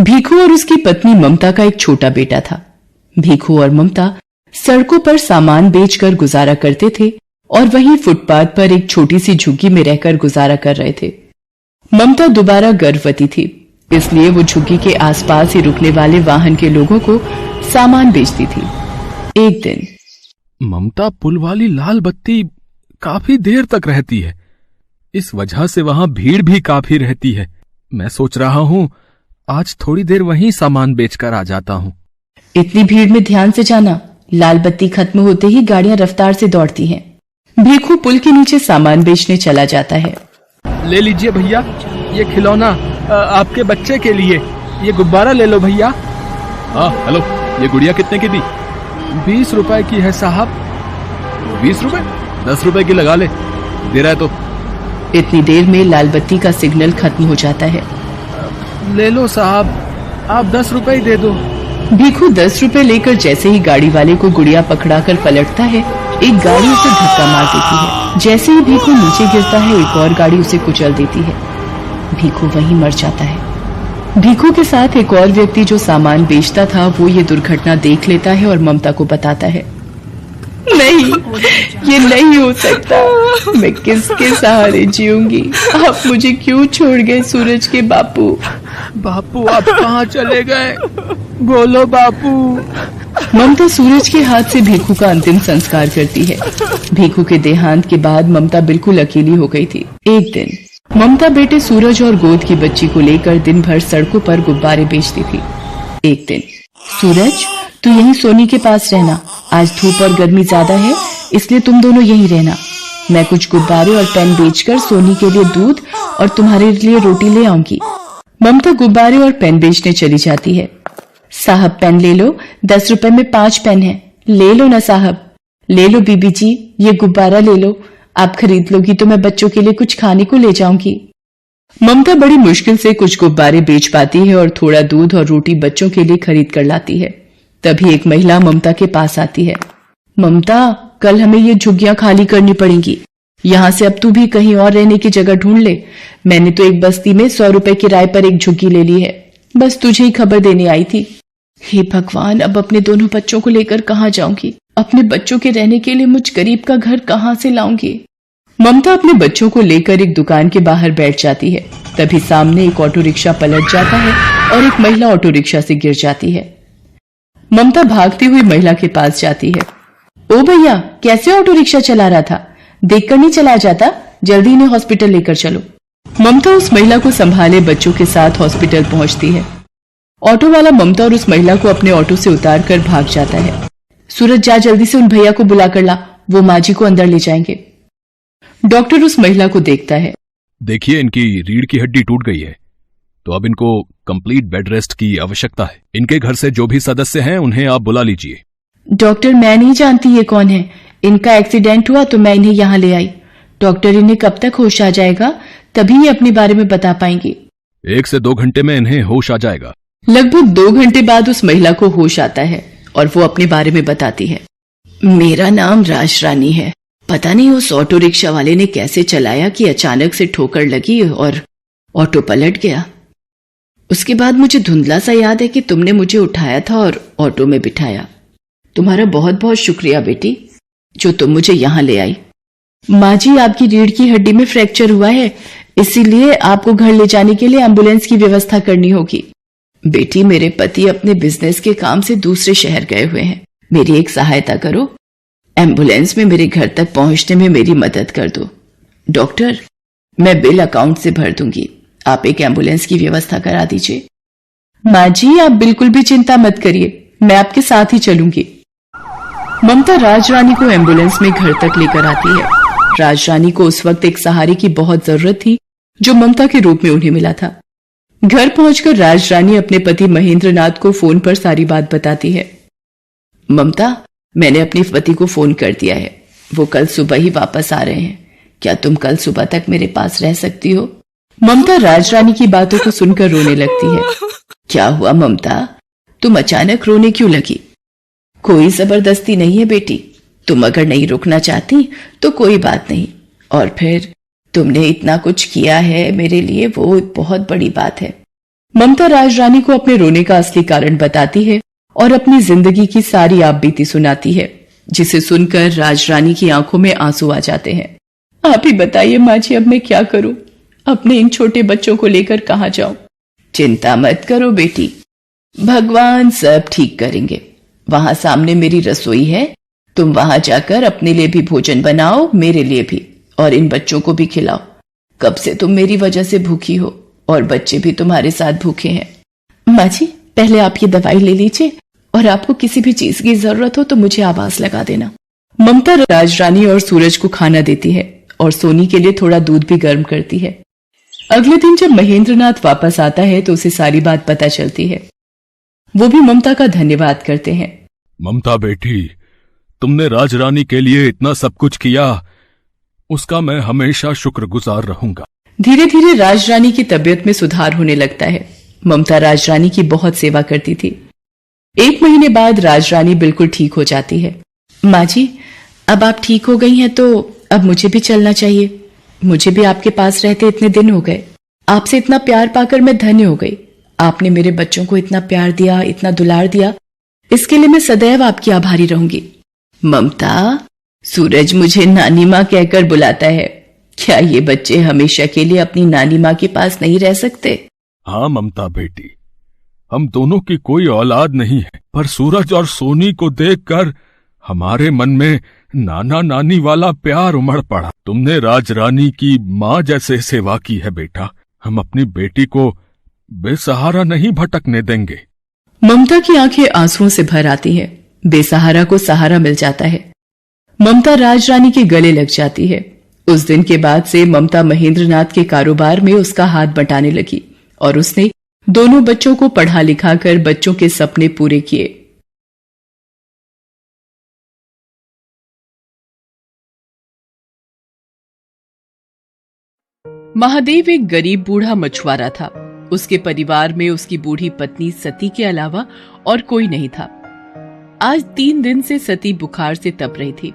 भीखू और उसकी पत्नी ममता का एक छोटा बेटा था। भीखू और ममता सड़कों पर सामान बेचकर गुजारा करते थे और वहीं फुटपाथ पर एक छोटी सी झुग्गी में रहकर गुजारा कर रहे थे। ममता दोबारा गर्भवती थी, इसलिए वो झुग्गी के आसपास ही रुकने वाले वाहन के लोगों को सामान बेचती थी। एक दिन ममता पुल वाली लाल बत्ती काफी देर तक रहती है, इस वजह से वहां भीड़ भी काफी रहती है। मैं सोच रहा हूं आज थोड़ी देर वहीं सामान बेचकर आ जाता हूं। इतनी भीड़ में ध्यान से जाना, लाल बत्ती खत्म होते ही गाड़ियां रफ्तार से दौड़ती हैं। भीखू पुल के नीचे सामान बेचने चला जाता है। ले लीजिए भैया, ये खिलौना आपके बच्चे के लिए, ये गुब्बारा ले लो भैया। हाँ हेलो, ये गुड़िया कितने की दी? 20 रुपए की है साहब। 20 रुपए? 10 रुपए की लगा ले, दे रहा है तो। इतनी देर में लाल बत्ती का सिग्नल खत्म हो जाता है। ले लो साहब, आप 10 रुपए ही दे दो। भीखू 10 रुपए लेकर जैसे ही गाड़ी वाले को गुड़िया पकड़ाकर पलटता है, एक गाड़ी उसे धक्का मार देती है। जैसे ही भीखू नीचे गिरता है, एक और गाड़ी उसे कुचल देती है। भीखू वहीं मर जाता है। भीखू के साथ एक और व्यक्ति जो सामान बेचता था, वो ये दुर्घटना देख लेता है और ममता को बताता है। नहीं, ये नहीं हो सकता, मैं किसके सहारे जीऊंगी? आप मुझे क्यों छोड़ गए सूरज के बापू? बापू आप कहाँ चले गए? बोलो बापू। ममता सूरज के हाथ से भीखू का अंतिम संस्कार करती है। भीखू के देहांत के बाद ममता बिल्कुल अकेली हो गई थी। एक दिन ममता बेटे सूरज और गोद की बच्ची को लेकर दिन भर सड़कों पर गुब्बारे बेचती थी। एक दिन, सूरज तू यहीं सोनी के पास रहना, आज धूप और गर्मी ज्यादा है, इसलिए तुम दोनों यहीं रहना। मैं कुछ गुब्बारे और पेन बेचकर सोनी के लिए दूध और तुम्हारे लिए रोटी ले आऊंगी। ममता गुब्बारे और पेन बेचने चली जाती है। साहब पेन ले लो, 10 रुपए में 5 पेन है, ले लो ना साहब। ले लो बीबी जी, ये गुब्बारा ले लो, आप खरीद लोगी तो मैं बच्चों के लिए कुछ खाने को ले जाऊंगी। ममता बड़ी मुश्किल से कुछ गुब्बारे बेच पाती है और थोड़ा दूध और रोटी बच्चों के लिए खरीद कर लाती है। तभी एक महिला ममता के पास आती है। ममता, कल हमें ये झुग्गियां खाली करनी पड़ेंगी, यहाँ से अब तू भी कहीं और रहने की जगह ढूंढ ले। मैंने तो एक बस्ती में 100 रुपए किराए पर एक झुग्गी ले ली है, बस तुझे ही खबर देने आई थी। हे भगवान, अब अपने दोनों बच्चों को लेकर कहाँ जाऊंगी? अपने बच्चों के रहने के लिए मुझ गरीब का घर कहाँ से लाऊंगी? ममता अपने बच्चों को लेकर एक दुकान के बाहर बैठ जाती है। तभी सामने एक ऑटो रिक्शा पलट जाता है और एक महिला ऑटो रिक्शा से गिर जाती है। ममता भागती हुई महिला के पास जाती है। ओ भैया, कैसे ऑटो रिक्शा चला रहा था? देखकर नहीं चलाया जाता? जल्दी इन्हें हॉस्पिटल लेकर चलो। ममता उस महिला को संभाले बच्चों के साथ हॉस्पिटल पहुंचती है। ऑटो वाला ममता और उस महिला को अपने ऑटो से उतार कर भाग जाता है। सूरज, जा जल्दी से उन भैया को बुला कर ला, वो माँ जी को अंदर ले जाएंगे। डॉक्टर उस महिला को देखता है। देखिए, इनकी रीढ़ की हड्डी टूट गई है, तो अब इनको कंप्लीट बेड रेस्ट की आवश्यकता है। इनके घर से जो भी सदस्य हैं उन्हें आप बुला लीजिए। डॉक्टर, मैं नहीं जानती ये कौन है, इनका एक्सीडेंट हुआ तो मैं इन्हें यहाँ ले आई। डॉक्टर, इन्हें कब तक होश आ जाएगा? तभी ये अपने बारे में बता पाएंगे। 1 से 2 घंटे में इन्हें होश आ जाएगा। लगभग 2 घंटे बाद उस महिला को होश आता है और वो अपने बारे में बताती है। मेरा नाम राज रानी है। पता नहीं उस ऑटो रिक्शा वाले ने कैसे चलाया कि अचानक से ठोकर लगी और ऑटो पलट गया। उसके बाद मुझे धुंधला सा याद है कि तुमने मुझे उठाया था और ऑटो में बिठाया। तुम्हारा बहुत बहुत शुक्रिया बेटी, जो तुम मुझे यहाँ ले आई। माँ जी, आपकी रीढ़ की हड्डी में फ्रैक्चर हुआ है, इसीलिए आपको घर ले जाने के लिए एम्बुलेंस की व्यवस्था करनी होगी। बेटी, मेरे पति अपने बिजनेस के काम से दूसरे शहर गए हुए हैं, मेरी एक सहायता करो, एम्बुलेंस में मेरे घर तक पहुंचने में मेरी मदद कर दो। डॉक्टर, मैं बिल अकाउंट से भर दूंगी, आप एक एम्बुलेंस की व्यवस्था करा दीजिए। माँ जी, आप बिल्कुल भी चिंता मत करिए, मैं आपके साथ ही चलूंगी। ममता राज रानी को एम्बुलेंस में घर तक लेकर आती है। राज रानी को उस वक्त एक सहारे की बहुत जरूरत थी, जो ममता के रूप में उन्हें मिला था। घर पहुंचकर राज रानी अपने पति महेंद्र नाथ को फोन पर सारी बात बताती है। ममता, मैंने अपने पति को फोन कर दिया है, वो कल सुबह ही वापस आ रहे हैं। क्या तुम कल सुबह तक मेरे पास रह सकती हो? ममता राज रानी की बातों को सुनकर रोने लगती है। क्या हुआ ममता, तुम अचानक रोने क्यों लगी? कोई जबरदस्ती नहीं है बेटी, तुम अगर नहीं रुकना चाहती तो कोई बात नहीं, और फिर तुमने इतना कुछ किया है मेरे लिए, वो बहुत बड़ी बात है। ममता राजरानी को अपने रोने का असली कारण बताती है और अपनी जिंदगी की सारी आपबीती सुनाती है, जिसे सुनकर राजरानी की आंखों में आंसू आ जाते हैं। आप ही बताइए माँ जी, अब मैं क्या करूं? अपने इन छोटे बच्चों को लेकर कहाँ जाऊं? चिंता मत करो बेटी, भगवान सब ठीक करेंगे। वहां सामने मेरी रसोई है, तुम वहां जाकर अपने लिए भी भोजन बनाओ, मेरे लिए भी, और इन बच्चों को भी खिलाओ। कब से तुम मेरी वजह से भूखी हो और बच्चे भी तुम्हारे साथ भूखे हैं। माँ जी, पहले आप ये दवाई ले लीजिए और आपको किसी भी चीज की जरूरत हो तो मुझे आवाज लगा देना। ममता राजरानी और सूरज को खाना देती है और सोनी के लिए थोड़ा दूध भी गर्म करती है। अगले दिन जब महेंद्रनाथ वापस आता है तो उसे सारी बात पता चलती है। वो भी ममता का धन्यवाद करते हैं। ममता बेटी, तुमने राजरानी के लिए इतना सब कुछ किया, उसका मैं हमेशा शुक्रगुजार रहूंगा। धीरे धीरे राजरानी की तबीयत में सुधार होने लगता है। ममता राजरानी की बहुत सेवा करती थी। 1 महीने बाद राजरानी बिल्कुल ठीक हो जाती है। माँ जी, अब आप ठीक हो गई हैं तो अब मुझे भी चलना चाहिए। मुझे भी आपके पास रहते इतने दिन हो गए। आपसे इतना प्यार पाकर मैं धन्य हो गई। आपने मेरे बच्चों को इतना प्यार दिया, इतना दुलार दिया, इसके लिए मैं सदैव आपकी आभारी रहूंगी। ममता, सूरज मुझे नानी माँ कहकर बुलाता है। क्या ये बच्चे हमेशा के लिए अपनी नानी माँ के पास नहीं रह सकते? हाँ ममता बेटी, हम दोनों की कोई औलाद नहीं है, पर सूरज और सोनी को देखकर हमारे मन में नाना नानी वाला प्यार उमड़ पड़ा। तुमने राजरानी की माँ जैसे सेवा की है बेटा। हम अपनी बेटी को बेसहारा नहीं भटकने देंगे। ममता की आंखें आंसुओं से भर आती हैं। बेसहारा को सहारा मिल जाता है। ममता राजरानी के गले लग जाती है। उस दिन के बाद से ममता महेंद्रनाथ के कारोबार में उसका हाथ बटाने लगी और उसने दोनों बच्चों को पढ़ा लिखा कर बच्चों के सपने पूरे किए। महादेव एक गरीब बूढ़ा मछुआरा था। उसके परिवार में उसकी बूढ़ी पत्नी सती के अलावा और कोई नहीं था। आज 3 दिन से सती बुखार से तप रही थी।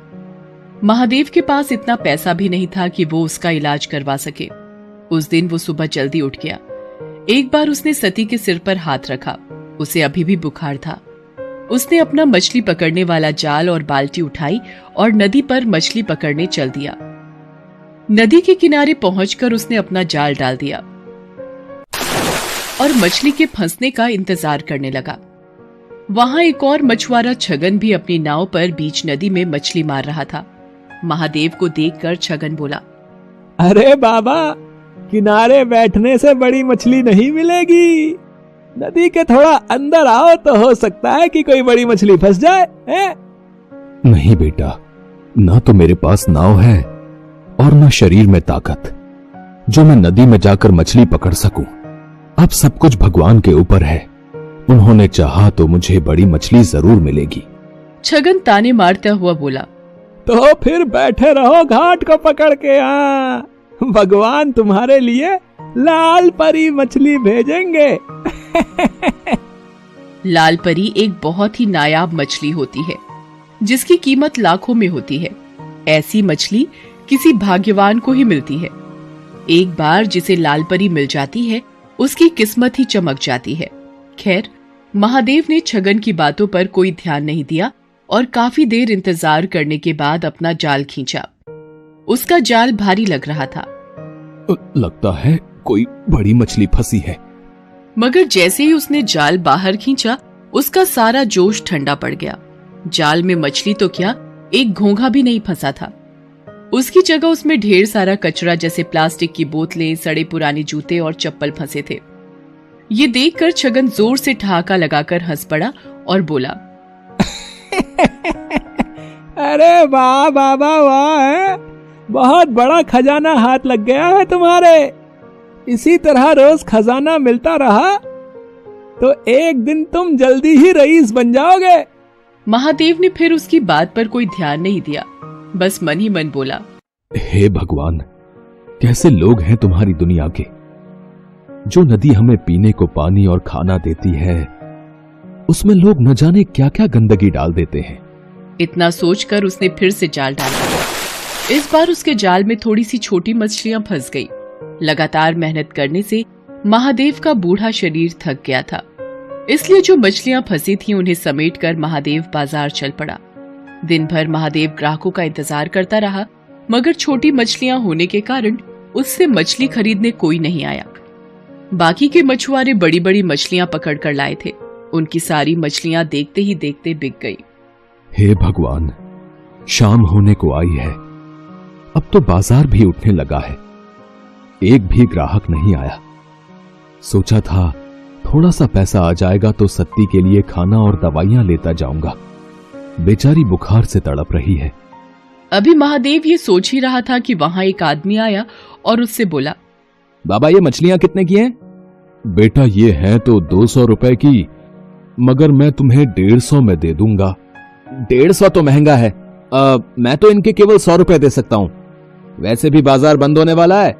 महादेव के पास इतना पैसा भी नहीं था कि वो उसका इलाज करवा सके। उस दिन वो सुबह जल्दी उठ गया। एक बार उसने सती के सिर पर हाथ रखा। उसे अभी भी बुखार था। उसने अपना मछली पकड़ने वाला जाल और बाल्टी उठाई और नदी पर मछली पकड़ने चल दिया। नदी के किनारे पहुंचकर उसने अपना जाल डाल दिया और मछली के फंसने का इंतजार करने लगा। वहां एक और मछुआरा छगन भी अपनी नाव पर बीच नदी में मछली मार रहा था। महादेव को देखकर छगन बोला, अरे बाबा, किनारे बैठने से बड़ी मछली नहीं मिलेगी। नदी के थोड़ा अंदर आओ तो हो सकता है कि कोई बड़ी मछली फंस जाए। है? नहीं बेटा, ना तो मेरे पास नाव है और न शरीर में ताकत जो मैं नदी में जाकर मछली पकड़ सकूं। अब सब कुछ भगवान के ऊपर है। उन्होंने चाहा तो मुझे बड़ी मछली जरूर मिलेगी। छगन ताने मारता हुआ बोला, तो फिर बैठे रहो घाट को पकड़ के। भगवान तुम्हारे लिए लाल परी मछली भेजेंगे। लाल परी एक बहुत ही नायाब मछली होती है जिसकी कीमत लाखों में होती है। ऐसी मछली किसी भाग्यवान को ही मिलती है। एक बार जिसे लाल परी मिल जाती है उसकी किस्मत ही चमक जाती है। खैर, महादेव ने छगन की बातों पर कोई ध्यान नहीं दिया और काफी देर इंतजार करने के बाद अपना जाल खींचा। उसका जाल भारी लग रहा था। लगता है कोई बड़ी मछली फंसी है। मगर जैसे ही उसने जाल बाहर खींचा उसका सारा जोश ठंडा पड़ गया। जाल में मछली तो क्या, एक घोंघा भी नहीं फंसा था। उसकी जगह उसमें ढेर सारा कचरा जैसे प्लास्टिक की बोतलें, सड़े पुराने जूते और चप्पल फंसे थे। ये देखकर छगन जोर से ठहाका लगाकर हंस पड़ा और बोला, अरे वाह बाबा वाह, बहुत बड़ा खजाना हाथ लग गया है तुम्हारे। इसी तरह रोज खजाना मिलता रहा तो एक दिन तुम जल्दी ही रईस बन जाओगे। महादेव ने फिर उसकी बात पर कोई ध्यान नहीं दिया, बस मन ही मन बोला, हे भगवान, कैसे लोग हैं तुम्हारी दुनिया के। जो नदी हमें पीने को पानी और खाना देती है उसमें लोग न जाने क्या क्या गंदगी डाल देते हैं। इतना सोचकर उसने फिर से जाल डाला। इस बार उसके जाल में थोड़ी सी छोटी मछलियां फंस गई। लगातार मेहनत करने से महादेव का बूढ़ा शरीर थक गया था, इसलिए जो मछलियां फंसी थीं उन्हें समेटकर महादेव बाजार चल पड़ा। दिन भर महादेव ग्राहकों का इंतजार करता रहा, मगर छोटी मछलियां होने के कारण उससे मछली खरीदने कोई नहीं आया। बाकी के मछुआरे बड़ी बड़ी मछलियां पकड़ कर लाए थे। उनकी सारी मछलियां देखते ही देखते बिक गई। हे भगवान, शाम होने को आई है, अब तो बाजार भी उठने लगा है, एक भी ग्राहक नहीं आया। सोचा था थोड़ा सा पैसा आ जाएगा तो सत्ती के लिए खाना और दवाइयां लेता जाऊंगा, बेचारी बुखार से तड़प रही है। अभी महादेव ये सोच ही रहा था कि वहां एक आदमी आया और उससे बोला, बाबा ये मछलियां कितने की हैं? बेटा ये हैं तो 200 रुपए की, मगर मैं तुम्हें 150 में दे दूंगा। 150 तो महंगा है, मैं तो इनके केवल 100 रुपए दे सकता हूं। वैसे भी बाजार बंद होने वाला है,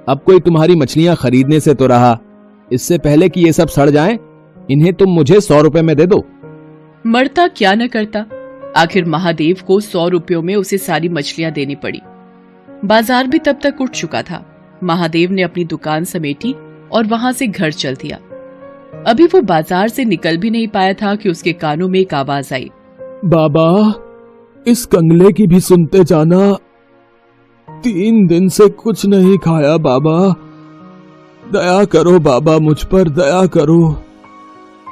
अब कोई तुम्हारी मछलियां खरीदने से तो रहा, इससे पहले कि ये सब सड़ जाएं, इन्हें तुम मुझे 100 रुपए में दे दो। मरता क्या न करता, आखिर महादेव को 100 रुपयों में उसे सारी मछलियां देनी पड़ी। बाजार भी तब तक उठ चुका था। महादेव ने अपनी दुकान समेटी और वहां से घर चल दिया। अभी वो बाजार से निकल भी नहीं पाया था कि उसके कानों में एक आवाज आई, बाबा इस कंगले की भी सुनते जाना, 3 दिन से कुछ नहीं खाया बाबा, दया करो बाबा, मुझ पर दया करो।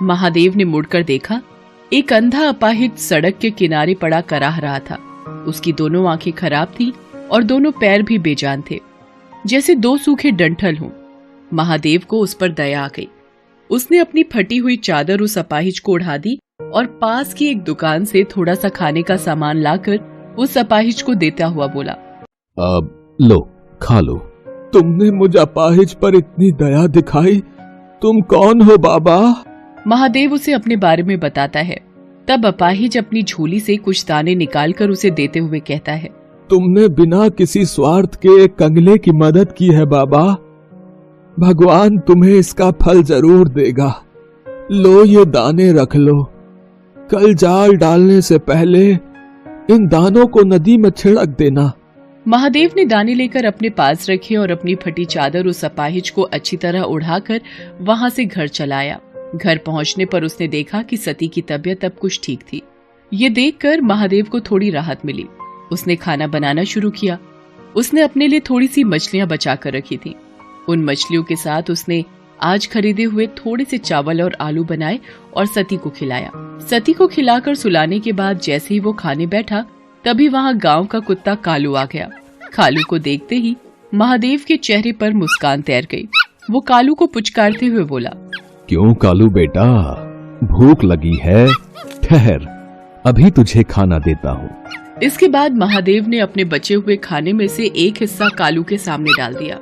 महादेव ने मुड़कर देखा, एक अंधा अपाहिज सड़क के किनारे पड़ा कराह रहा था। उसकी दोनों आंखें खराब थी और दोनों पैर भी बेजान थे, जैसे 2 सूखे डंठल हों। महादेव को उस पर दया आ गई। उसने अपनी फटी हुई चादर उस अपाहिज को ओढ़ा दी और पास की एक दुकान से थोड़ा सा खाने का सामान लाकर उस अपाहिज को देता हुआ बोला, अब लो खा लो। तुमने मुझ अपाहिज पर इतनी दया दिखाई, तुम कौन हो बाबा? महादेव उसे अपने बारे में बताता है। तब अपाहिज अपनी झोली से कुछ दाने निकालकर उसे देते हुए कहता है, तुमने बिना किसी स्वार्थ के एक कंगले की मदद की है बाबा, भगवान तुम्हें इसका फल जरूर देगा। लो ये दाने रख लो, कल जाल डालने से पहले इन दानों को नदी में छिड़क देना। महादेव ने दाने लेकर अपने पास रखे और अपनी फटी चादर उस अपाहिज को अच्छी तरह उड़ाकर वहां से घर चलाया। घर पहुंचने पर उसने देखा कि सती की तबीयत अब कुछ ठीक थी। ये देखकर महादेव को थोड़ी राहत मिली। उसने खाना बनाना शुरू किया। उसने अपने लिए थोड़ी सी मछलियां बचा कर रखी थी। उन मछलियों के साथ उसने आज खरीदे हुए थोड़े से चावल और आलू बनाए और सती को खिलाया। सती को खिलाकर सुलाने के बाद जैसे ही वो खाने बैठा, तभी वहाँ गांव का कुत्ता कालू आ गया। कालू को देखते ही महादेव के चेहरे पर मुस्कान तैर गई। वो कालू को पुचकारते हुए बोला, क्यों कालू बेटा, भूख लगी है? ठहर, अभी तुझे खाना देता हूँ। इसके बाद महादेव ने अपने बचे हुए खाने में से एक हिस्सा कालू के सामने डाल दिया।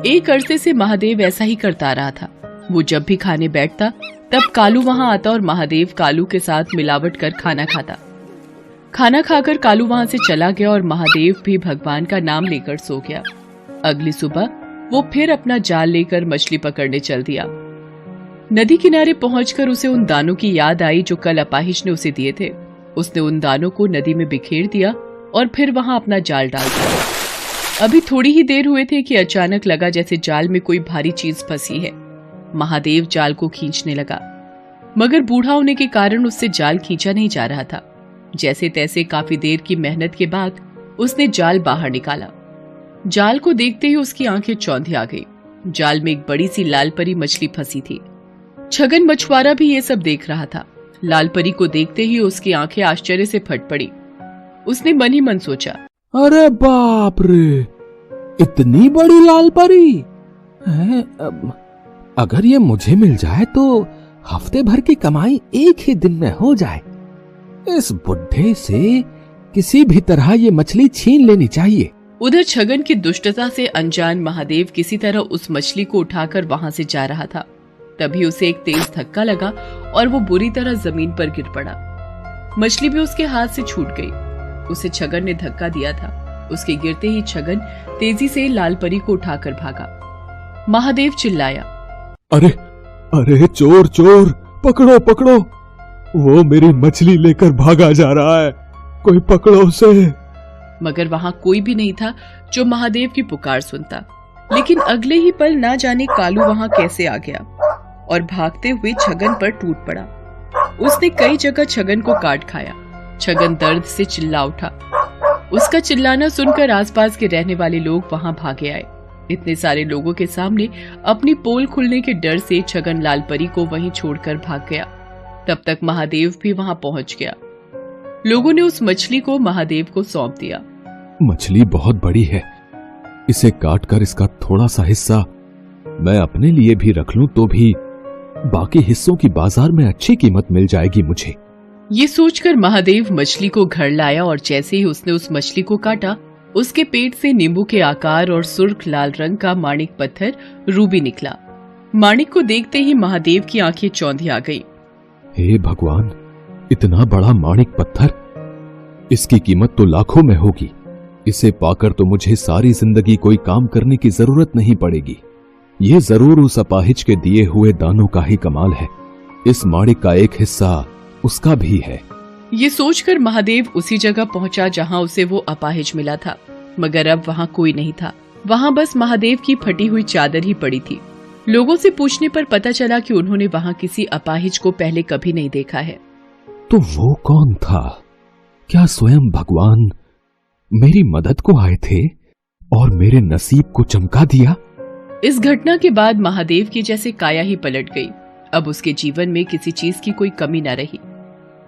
एक अरसे से महादेव ऐसा ही करता रहा था। वो जब भी खाने बैठता तब कालू वहाँ आता और महादेव कालू के साथ मिलावट कर खाना खाता। खाना खाकर कालू वहाँ से चला गया और महादेव भी भगवान का नाम लेकर सो गया। अगली सुबह वो फिर अपना जाल लेकर मछली पकड़ने चल दिया। नदी किनारे पहुंचकर उसे उन दानों की याद आई जो कल अपाहिज ने उसे दिए थे। उसने उन दानों को नदी में बिखेर दिया और फिर वहां अपना जाल डाल दिया। अभी थोड़ी ही देर हुए थे कि अचानक लगा जैसे जाल में कोई भारी चीज फंसी है। महादेव जाल को खींचने लगा, मगर बूढ़ा होने के कारण उससे जाल खींचा नहीं जा रहा था। जैसे तैसे काफी देर की मेहनत के बाद उसने जाल बाहर निकाला। जाल को देखते ही उसकी आंखें चौंधी आ गई। जाल में एक बड़ी सी लाल परी मछली फंसी थी। छगन मछुआरा भी ये सब देख रहा था। लाल परी को देखते ही उसकी आंखें आश्चर्य से फट पड़ी। उसने मन ही मन सोचा, अरे बाप रे, इतनी बड़ी लाल परी है? अगर ये मुझे मिल जाए तो हफ्ते भर की कमाई एक ही दिन में हो जाए। इस बुढ़े से किसी भी तरह ये मछली छीन लेनी चाहिए। उधर छगन की दुष्टता से अनजान महादेव किसी तरह उस मछली को उठाकर वहां से जा रहा था। तभी उसे एक तेज धक्का लगा और वो बुरी तरह जमीन पर गिर पड़ा। मछली भी उसके हाथ से छूट गई। उसे छगन ने धक्का दिया था। उसके गिरते ही छगन तेजी से लाल परी को उठाकर भागा। महादेव चिल्लाया, अरे अरे चोर चोर, पकड़ो पकड़ो, वो मेरी मछली लेकर भागा जा रहा है, कोई पकड़ो उसे। मगर वहां कोई भी नहीं था जो महादेव की पुकार सुनता। लेकिन अगले ही पल ना जाने कालू वहां कैसे आ गया और भागते हुए छगन पर टूट पड़ा। उसने कई जगह छगन को काट खाया। छगन दर्द से चिल्ला उठा। उसका चिल्लाना सुनकर आसपास के रहने वाले लोग वहां भागे आए। इतने सारे लोगों के सामने अपनी पोल खुलने के डर से छगन लाल परी को वहीं छोड़कर भाग गया। तब तक महादेव भी वहां पहुंच गया। लोगों ने उस मछली को महादेव को सौंप दिया। मछली बहुत बड़ी है, इसे काटकर इसका थोड़ा सा हिस्सा मैं अपने लिए भी रख लूं तो भी बाकी हिस्सों की बाजार में अच्छी कीमत मिल जाएगी मुझे। ये सोचकर महादेव मछली को घर लाया और जैसे ही उसने उस मछली को काटा, उसके पेट से नींबू के आकार और सुर्ख लाल रंग का माणिक पत्थर रूबी निकला। माणिक को देखते ही महादेव की आंखें चौंधी आ गई। हे भगवान, इतना बड़ा माणिक पत्थर, इसकी कीमत तो लाखों में होगी। इसे पाकर तो मुझे सारी जिंदगी कोई काम करने की जरूरत नहीं पड़ेगी। ये जरूर उस अपाहिज के दिए हुए दानों का ही कमाल है। इस माणिक का एक हिस्सा उसका भी है। ये सोचकर महादेव उसी जगह पहुंचा जहां उसे वो अपाहिज मिला था, मगर अब वहां कोई नहीं था। वहां बस महादेव की फटी हुई चादर ही पड़ी थी। लोगों से पूछने पर पता चला कि उन्होंने वहां किसी अपाहिज को पहले कभी नहीं देखा है। तो वो कौन था? क्या स्वयं भगवान मेरी मदद को आए थे और मेरे नसीब को चमका दिया? इस घटना के बाद महादेव की जैसे काया ही पलट गई। अब उसके जीवन में किसी चीज की कोई कमी न रही।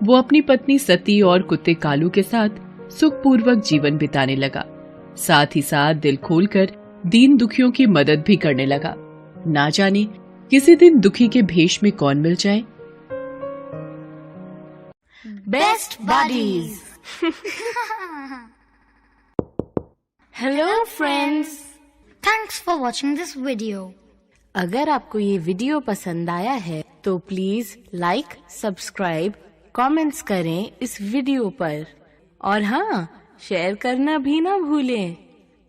वो अपनी पत्नी सती और कुत्ते कालू के साथ सुखपूर्वक जीवन बिताने लगा। साथ ही साथ दिल खोलकर दीन दुखियों की मदद भी करने लगा। ना जाने किसी दिन दुखी के भेष में कौन मिल जाए। Best buddies. Hello friends, thanks for watching this video. अगर आपको ये वीडियो पसंद आया है तो प्लीज लाइक, सब्सक्राइब, कमेंट्स करें इस वीडियो पर और हाँ, शेयर करना भी ना भूलें।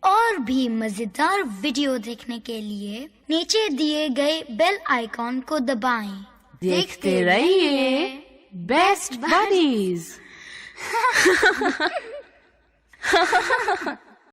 और भी मजेदार वीडियो देखने के लिए नीचे दिए गए बेल आइकॉन को दबाएं। देखते रहिए बेस्ट बडीज।